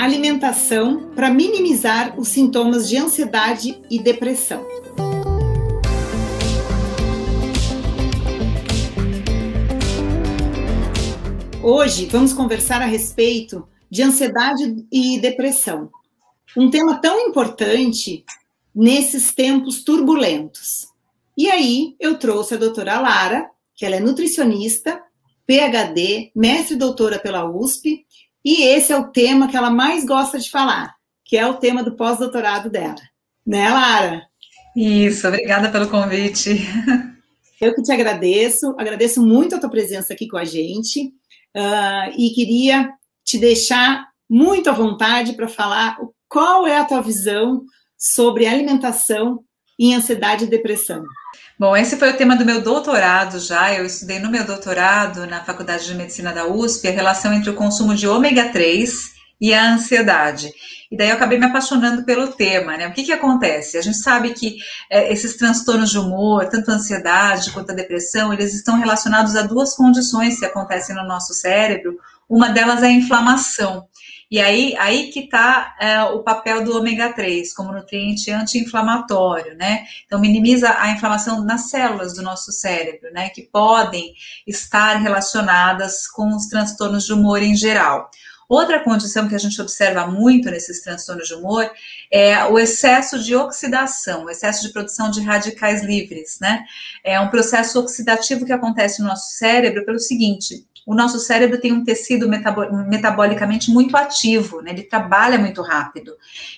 Alimentação para minimizar os sintomas de ansiedade e depressão. Hoje vamos conversar a respeito de ansiedade e depressão, um tema tão importante nesses tempos turbulentos. E aí eu trouxe a doutora Lara, que ela é nutricionista, PhD, mestre e doutora pela USP, e esse é o tema que ela mais gosta de falar, que é o tema do pós-doutorado dela. Né, Lara? Isso, obrigada pelo convite. Eu que te agradeço muito a tua presença aqui com a gente, e queria te deixar muito à vontade para falar qual é a tua visão sobre alimentação em ansiedade e depressão. Bom, esse foi o tema do meu doutorado já. Eu estudei no meu doutorado na Faculdade de Medicina da USP a relação entre o consumo de ômega 3 e a ansiedade. E daí eu acabei me apaixonando pelo tema, né? O que acontece? A gente sabe que esses transtornos de humor, tanto a ansiedade quanto a depressão, eles estão relacionados a duas condições que acontecem no nosso cérebro. Uma delas é a inflamação. E aí que está o papel do ômega 3 como nutriente anti-inflamatório, né? Então, minimiza a inflamação nas células do nosso cérebro, né? Que podem estar relacionadas com os transtornos de humor em geral. Outra condição que a gente observa muito nesses transtornos de humor é o excesso de oxidação, o excesso de produção de radicais livres, né? É um processo oxidativo que acontece no nosso cérebro pelo seguinte: o nosso cérebro tem um tecido metabolicamente muito ativo, né? Ele trabalha muito rápido.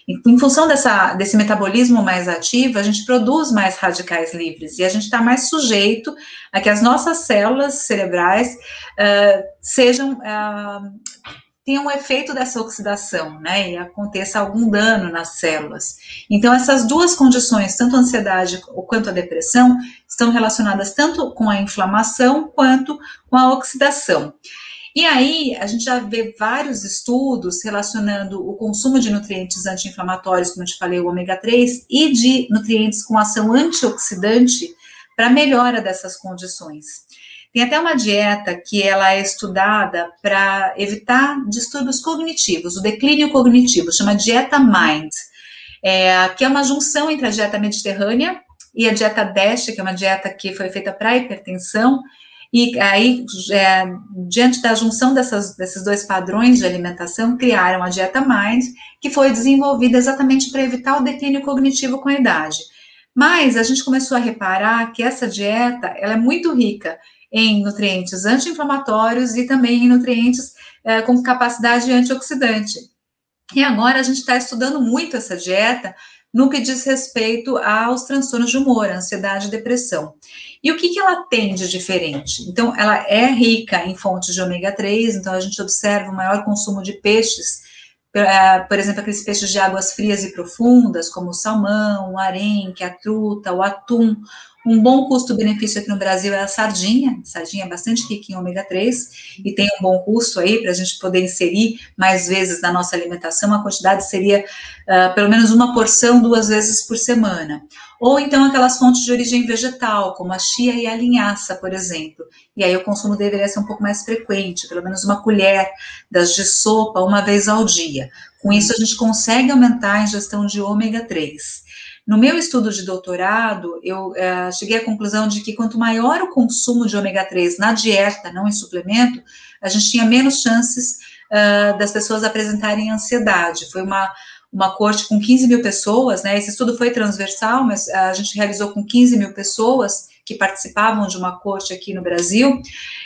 E, em função desse metabolismo mais ativo, a gente produz mais radicais livres e a gente está mais sujeito a que as nossas células cerebrais tenham um efeito dessa oxidação, né, e aconteça algum dano nas células. Então, essas duas condições, tanto a ansiedade quanto a depressão, estão relacionadas tanto com a inflamação quanto com a oxidação. E aí, a gente já vê vários estudos relacionando o consumo de nutrientes anti-inflamatórios, como eu te falei, o ômega 3, e de nutrientes com ação antioxidante para melhora dessas condições. Tem até uma dieta que ela é estudada para evitar distúrbios cognitivos, o declínio cognitivo, chama dieta MIND, que é uma junção entre a dieta mediterrânea e a dieta DASH, que é uma dieta que foi feita para hipertensão, e aí, diante da junção desses dois padrões de alimentação, criaram a dieta MIND, que foi desenvolvida exatamente para evitar o declínio cognitivo com a idade. Mas a gente começou a reparar que essa dieta, ela é muito rica em nutrientes anti-inflamatórios e também em nutrientes com capacidade antioxidante. E agora a gente está estudando muito essa dieta no que diz respeito aos transtornos de humor, ansiedade e depressão. E o que ela tem de diferente? Então, ela é rica em fontes de ômega 3, então a gente observa um maior consumo de peixes, por exemplo, aqueles peixes de águas frias e profundas, como o salmão, o arenque, a truta, o atum. Um bom custo-benefício aqui no Brasil é a sardinha. A sardinha é bastante rica em ômega 3 e tem um bom custo aí para a gente poder inserir mais vezes na nossa alimentação. A quantidade seria pelo menos uma porção 2 vezes por semana. Ou então aquelas fontes de origem vegetal, como a chia e a linhaça, por exemplo. E aí o consumo deveria ser um pouco mais frequente, pelo menos uma colher das de sopa uma vez ao dia. Com isso a gente consegue aumentar a ingestão de ômega 3. No meu estudo de doutorado, eu cheguei à conclusão de que quanto maior o consumo de ômega 3 na dieta, não em suplemento, a gente tinha menos chances das pessoas apresentarem ansiedade. Foi uma coorte com 15 mil pessoas, né? Esse estudo foi transversal, mas a gente realizou com 15 mil pessoas que participavam de uma coorte aqui no Brasil,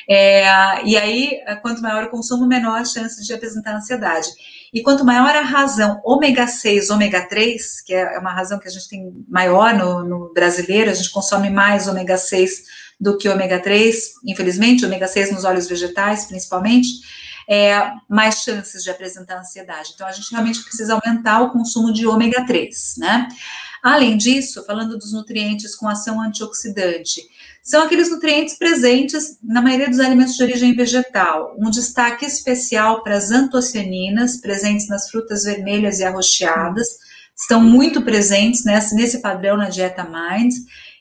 e aí, quanto maior o consumo, menor a chance de apresentar ansiedade. E quanto maior a razão ômega 6, ômega 3, que é uma razão que a gente tem maior no brasileiro, a gente consome mais ômega 6 do que ômega 3, infelizmente, ômega 6 nos óleos vegetais, principalmente, mais chances de apresentar ansiedade. Então, a gente realmente precisa aumentar o consumo de ômega 3, né? Além disso, falando dos nutrientes com ação antioxidante, são aqueles nutrientes presentes na maioria dos alimentos de origem vegetal. Um destaque especial para as antocianinas, presentes nas frutas vermelhas e arroxeadas, estão muito presentes nesse padrão na dieta Mind,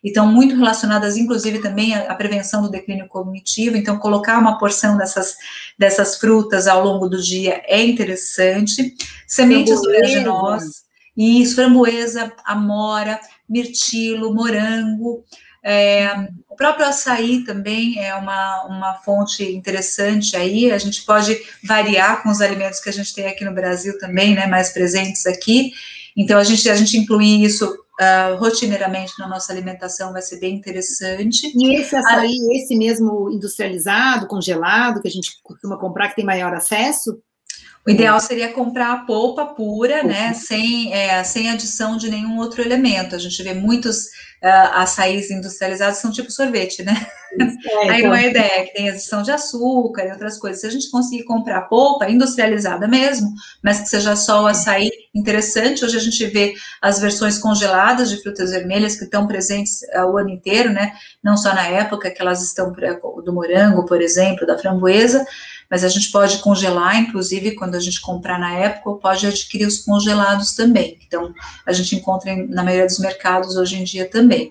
e estão muito relacionadas, inclusive, também à prevenção do declínio cognitivo. Então, colocar uma porção dessas frutas ao longo do dia é interessante. Sementes oleaginosas, isso, framboesa, amora, mirtilo, morango. O próprio açaí também é uma fonte interessante aí. A gente pode variar com os alimentos que a gente tem aqui no Brasil também, né, mais presentes aqui. Então, a gente incluir isso rotineiramente na nossa alimentação vai ser bem interessante. E esse açaí, esse mesmo industrializado, congelado, que a gente costuma comprar, que tem maior acesso? O ideal seria comprar a polpa pura, né, sem adição de nenhum outro elemento. A gente vê muitos açaís industrializados, são tipo sorvete, né? Aí não é a ideia, que tem adição de açúcar e outras coisas. Se a gente conseguir comprar polpa industrializada mesmo, mas que seja só o açaí, interessante. Hoje a gente vê as versões congeladas de frutas vermelhas que estão presentes o ano inteiro, né? Não só na época que elas estão, do morango, por exemplo, da framboesa, mas a gente pode congelar, inclusive, quando a gente comprar na época, ou pode adquirir os congelados também. Então, a gente encontra na maioria dos mercados hoje em dia também.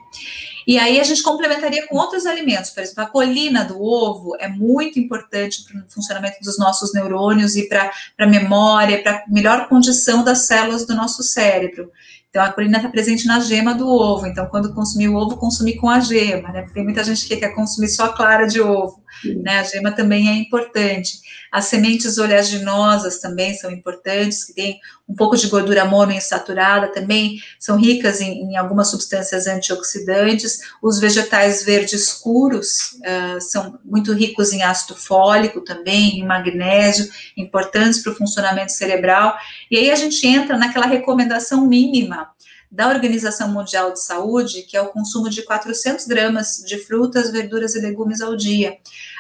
E aí a gente complementaria com outros alimentos, por exemplo, a colina do ovo é muito importante para o funcionamento dos nossos neurônios e para a memória, para a melhor condição das células do nosso cérebro. Então, a colina está presente na gema do ovo. Então, quando consumir o ovo, consumir com a gema, né? Porque tem muita gente que quer consumir só a clara de ovo, né? A gema também é importante. As sementes oleaginosas também são importantes, que tem um pouco de gordura monoinsaturada, também são ricas em algumas substâncias antioxidantes. Os vegetais verdes escuros são muito ricos em ácido fólico também, em magnésio, importantes para o funcionamento cerebral. E aí a gente entra naquela recomendação mínima da Organização Mundial de Saúde, que é o consumo de 400 gramas de frutas, verduras e legumes ao dia.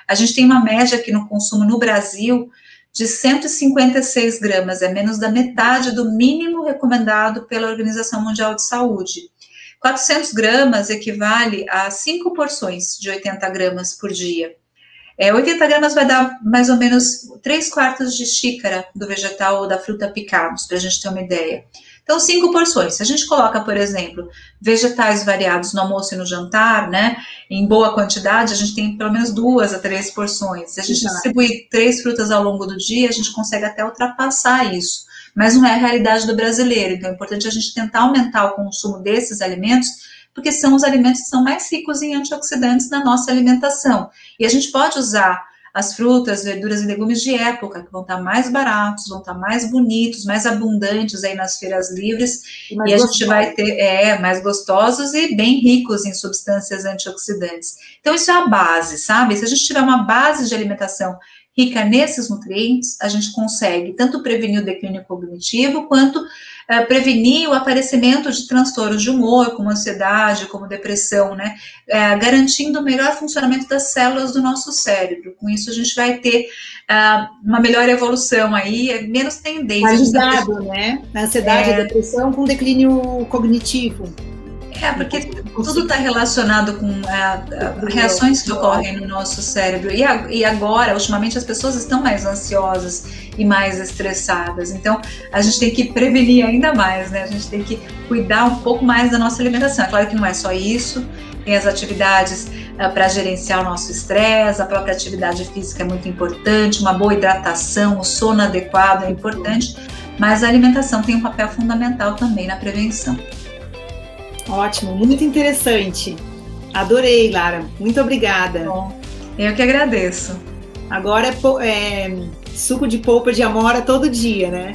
A gente tem uma média aqui no consumo no Brasil de 156 gramas, é menos da metade do mínimo recomendado pela Organização Mundial de Saúde. 400 gramas equivale a 5 porções de 80 gramas por dia. 80 gramas vai dar mais ou menos 3/4 de xícara do vegetal ou da fruta picados, para a gente ter uma ideia. Então, 5 porções. Se a gente coloca, por exemplo, vegetais variados no almoço e no jantar, né, em boa quantidade, a gente tem pelo menos 2 a 3 porções. Se a gente distribuir 3 frutas ao longo do dia, a gente consegue até ultrapassar isso. Mas não é a realidade do brasileiro. Então, é importante a gente tentar aumentar o consumo desses alimentos, porque são os alimentos que são mais ricos em antioxidantes na nossa alimentação. E a gente pode usar as frutas, verduras e legumes de época, que vão estar mais baratos, vão estar mais bonitos, mais abundantes aí nas feiras livres, e a gente vai ter mais gostosos e bem ricos em substâncias antioxidantes. Então, isso é a base, sabe? Se a gente tiver uma base de alimentação rica nesses nutrientes, a gente consegue tanto prevenir o declínio cognitivo, quanto prevenir o aparecimento de transtornos de humor, como ansiedade, como depressão, né? Garantindo o melhor funcionamento das células do nosso cérebro. Com isso, a gente vai ter uma melhor evolução aí, menos tendência. Ajudado, né? Na ansiedade, depressão com declínio cognitivo. Porque tudo está relacionado com reações que ocorrem no nosso cérebro. E agora, ultimamente, as pessoas estão mais ansiosas e mais estressadas. Então, a gente tem que prevenir ainda mais, né? A gente tem que cuidar um pouco mais da nossa alimentação. É claro que não é só isso. Tem as atividades para gerenciar o nosso estresse, a própria atividade física é muito importante, uma boa hidratação, o sono adequado é importante, mas a alimentação tem um papel fundamental também na prevenção. Ótimo, muito interessante. Adorei, Lara. Muito obrigada. Bom, eu que agradeço. Agora é suco de polpa de amora todo dia, né?